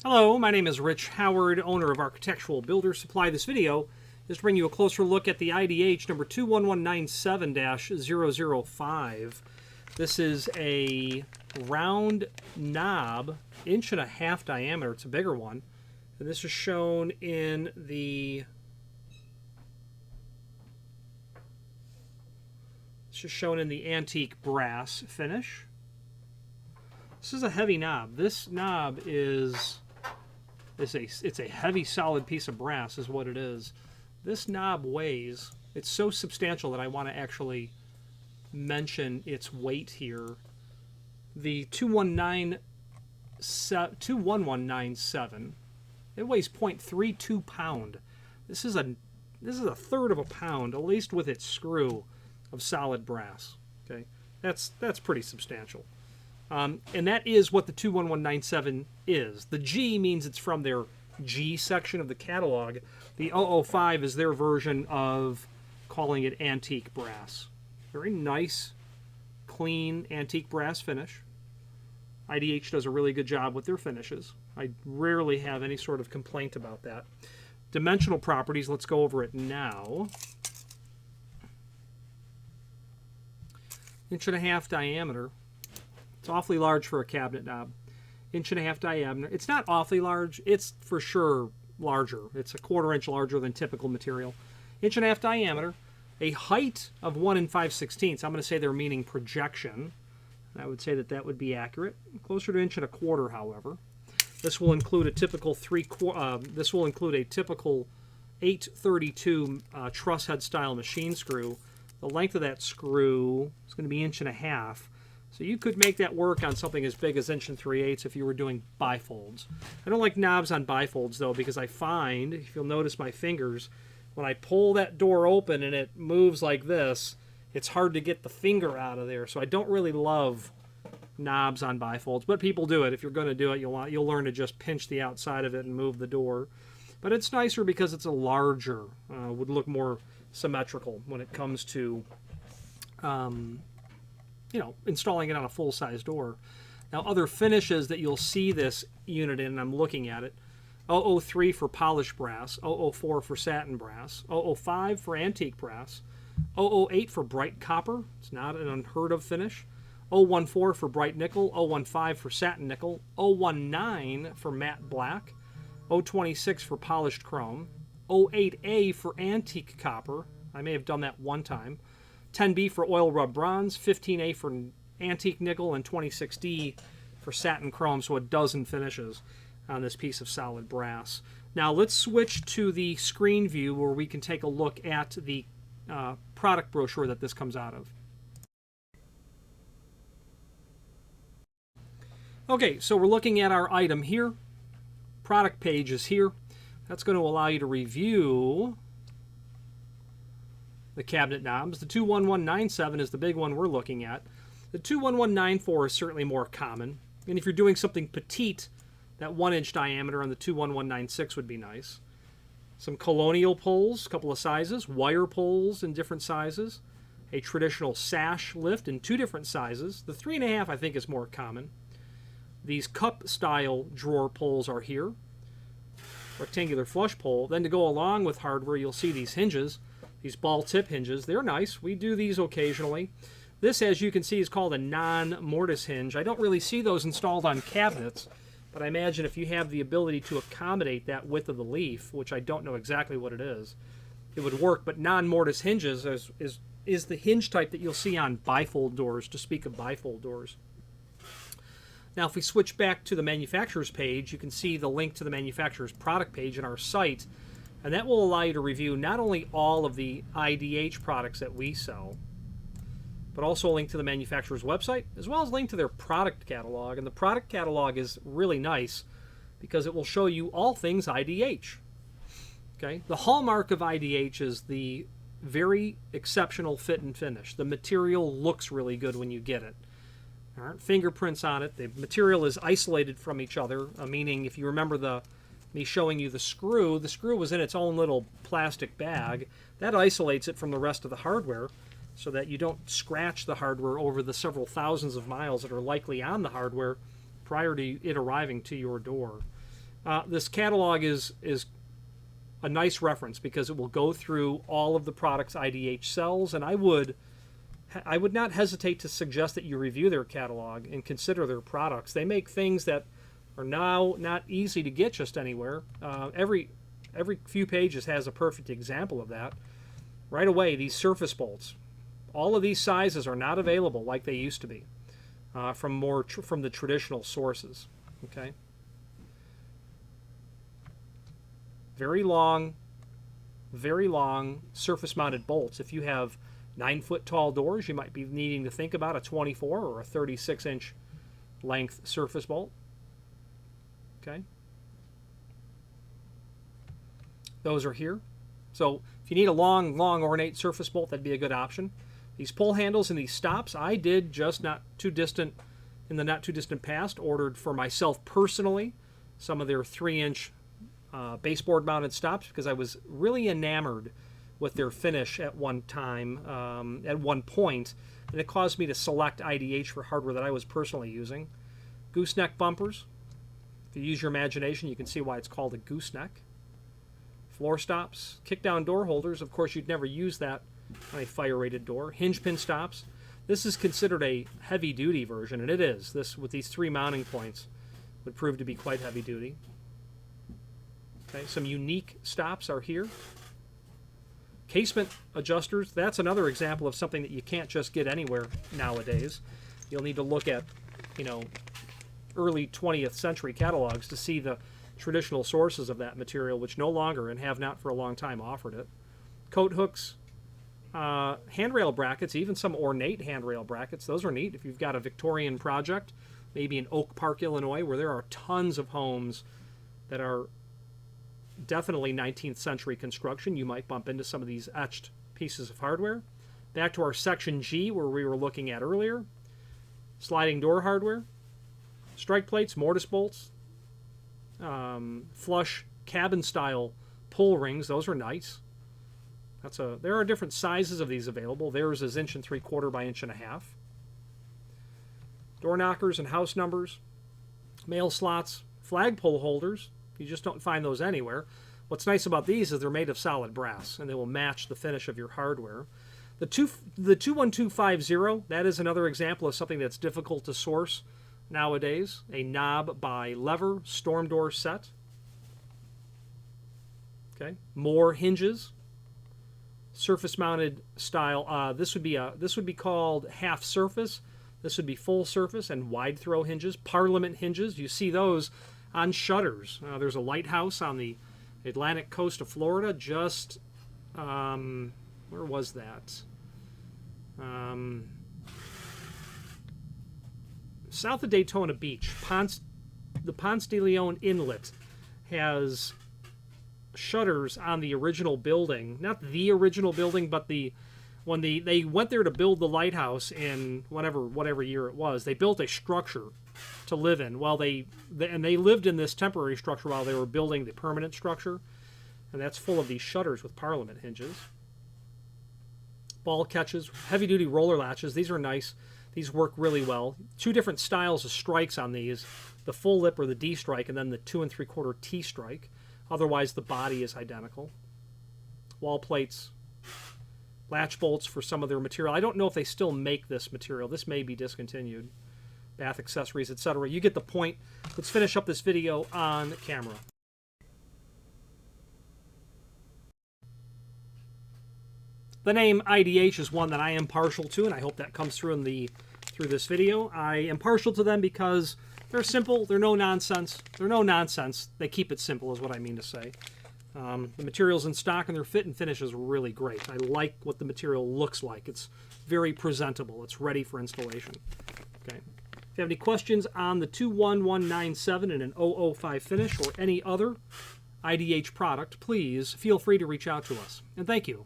Hello, my name is Rich Howard, owner of Architectural Builder Supply. This video is to bring you a closer look at the IDH number 21197-005. This is a round knob, 1.5" diameter. It's a bigger one. And this is shown in the antique brass finish. This is a heavy knob. This knob is it's a heavy, solid piece of brass is what it is. This knob weighs, it's so substantial that I want to actually mention its weight here. The 21197, it weighs 0.32 pound. This is a third of a pound, at least with its screw of solid brass. Okay, that's pretty substantial. And that is what the 21197 is. The G means it's from their G section of the catalog. The 005 is their version of calling it antique brass. Very nice, clean antique brass finish. IDH does a really good job with their finishes. I rarely have any sort of complaint about that. Dimensional properties, let's go over it now. 1.5" diameter. It's awfully large for a cabinet knob. 1.5" diameter. It's not awfully large. It's for sure larger. It's a 1/4 inch larger than typical material. 1.5" diameter. A height of 1 5/16. I'm going to say they're meaning projection. I would say that would be accurate. Closer to 1.25", however. This will include a typical 832 truss head style machine screw. The length of that screw is going to be 1.5". So you could make that work on something as big as 1 3/8 if you were doing bifolds. I don't like knobs on bifolds though, because I find, if you'll notice my fingers, when I pull that door open and it moves like this, it's hard to get the finger out of there. So I don't really love knobs on bifolds, but people do it. If you're going to do it, you'll learn to just pinch the outside of it and move the door. But it's nicer because it's a larger, would look more symmetrical when it comes to installing it on a full-size door. Now, other finishes that you'll see this unit in, and I'm looking at it, 003 for polished brass, 004 for satin brass, 005 for antique brass, 008 for bright copper. It's not an unheard of finish. 014 for bright nickel, 015 for satin nickel, 019 for matte black, 026 for polished chrome, 08A for antique copper. I may have done that one time. 10B for oil rub bronze, 15A for antique nickel, and 26D for satin chrome. So a dozen finishes on this piece of solid brass. Now let's switch to the screen view where we can take a look at the product brochure that this comes out of. Okay, so we're looking at our item here. Product page is here. That's going to allow you to review the cabinet knobs. The 21197 is the big one we're looking at. The 21194 is certainly more common. And if you're doing something petite, that 1" diameter on the 21196 would be nice. Some colonial poles, a couple of sizes. Wire poles in different sizes. A traditional sash lift in 2 different sizes. The 3.5 I think is more common. These cup style drawer poles are here. Rectangular flush pole. Then to go along with hardware, you'll see these hinges. These ball tip hinges, they're nice. We do these occasionally. This, as you can see, is called a non-mortise hinge. I don't really see those installed on cabinets, but I imagine if you have the ability to accommodate that width of the leaf, which I don't know exactly what it is, it would work. But non-mortise hinges is the hinge type that you'll see on bifold doors, to speak of bifold doors. Now, if we switch back to the manufacturer's page, you can see the link to the manufacturer's product page in our site. And that will allow you to review not only all of the IDH products that we sell, but also a link to the manufacturer's website, as well as a link to their product catalog. And the product catalog is really nice because it will show you all things IDH. Okay? The hallmark of IDH is the very exceptional fit and finish. The material looks really good when you get it. There aren't fingerprints on it. The material is isolated from each other, meaning if you remember me showing you the screw was in its own little plastic bag. That isolates it from the rest of the hardware so that you don't scratch the hardware over the several thousands of miles that are likely on the hardware prior to it arriving to your door. This catalog is a nice reference because it will go through all of the products IDH sells, and I would not hesitate to suggest that you review their catalog and consider their products. They make things that are now not easy to get just anywhere. Every few pages has a perfect example of that. Right away, these surface bolts. All of these sizes are not available like they used to be from the traditional sources. Okay. Very long surface-mounted bolts. If you have 9-foot tall doors, you might be needing to think about a 24 or a 36-inch length surface bolt. Okay. Those are here. So if you need a long ornate surface bolt, that'd be a good option. These pull handles and these stops, I did just in the not too distant past, ordered for myself personally some of their 3-inch baseboard mounted stops because I was really enamored with their finish at one point, and it caused me to select IDH for hardware that I was personally using. Gooseneck bumpers. If you use your imagination, you can see why it's called a gooseneck. Floor stops. Kick-down door holders. Of course, you'd never use that on a fire-rated door. Hinge pin stops. This is considered a heavy-duty version, and it is. This, with these 3 mounting points, would prove to be quite heavy-duty. Okay, some unique stops are here. Casement adjusters. That's another example of something that you can't just get anywhere nowadays. You'll need to look at, early 20th century catalogs to see the traditional sources of that material, which no longer, and have not for a long time, offered it. Coat hooks, handrail brackets, even some ornate handrail brackets. Those are neat. If you've got a Victorian project, maybe in Oak Park, Illinois, where there are tons of homes that are definitely 19th century construction, you might bump into some of these etched pieces of hardware. Back to our section G, where we were looking at earlier. Sliding door hardware, strike plates, mortise bolts, flush cabin style pull rings. Those are nice. There are different sizes of these available. Theirs is 1 3/4 by 1.5 inches. Door knockers and house numbers, mail slots, flagpole holders. You just don't find those anywhere. What's nice about these is they're made of solid brass, and they will match the finish of your hardware. The 21250, that is another example of something that's difficult to source nowadays. A knob by lever storm door set. Okay, more hinges. Surface-mounted style. This would be called half surface. This would be full surface and wide throw hinges. Parliament hinges. You see those on shutters. There's a lighthouse on the Atlantic coast of Florida. Just where was that? South of Daytona Beach. The Ponce de Leon Inlet has shutters on the original building. Not the original building, but when they went there to build the lighthouse in whatever year it was, they built a structure to live in while they lived in this temporary structure while they were building the permanent structure, and that's full of these shutters with Parliament hinges. Ball catches, heavy-duty roller latches. These are nice. These work really well. 2 different styles of strikes on these: the full lip or the D strike, and then the 2 3/4 T strike. Otherwise, the body is identical. Wall plates, latch bolts for some of their material. I don't know if they still make this material. This may be discontinued. Bath accessories, etc. You get the point. Let's finish up this video on camera. The name IDH is one that I am partial to, and I hope that comes through through this video. I am partial to them because they're simple. They're no nonsense. They're no nonsense. They keep it simple, is what I mean to say. The material's in stock, and their fit and finish is really great. I like what the material looks like. It's very presentable. It's ready for installation. Okay. If you have any questions on the 21197 and an 005 finish or any other IDH product, please feel free to reach out to us. And thank you.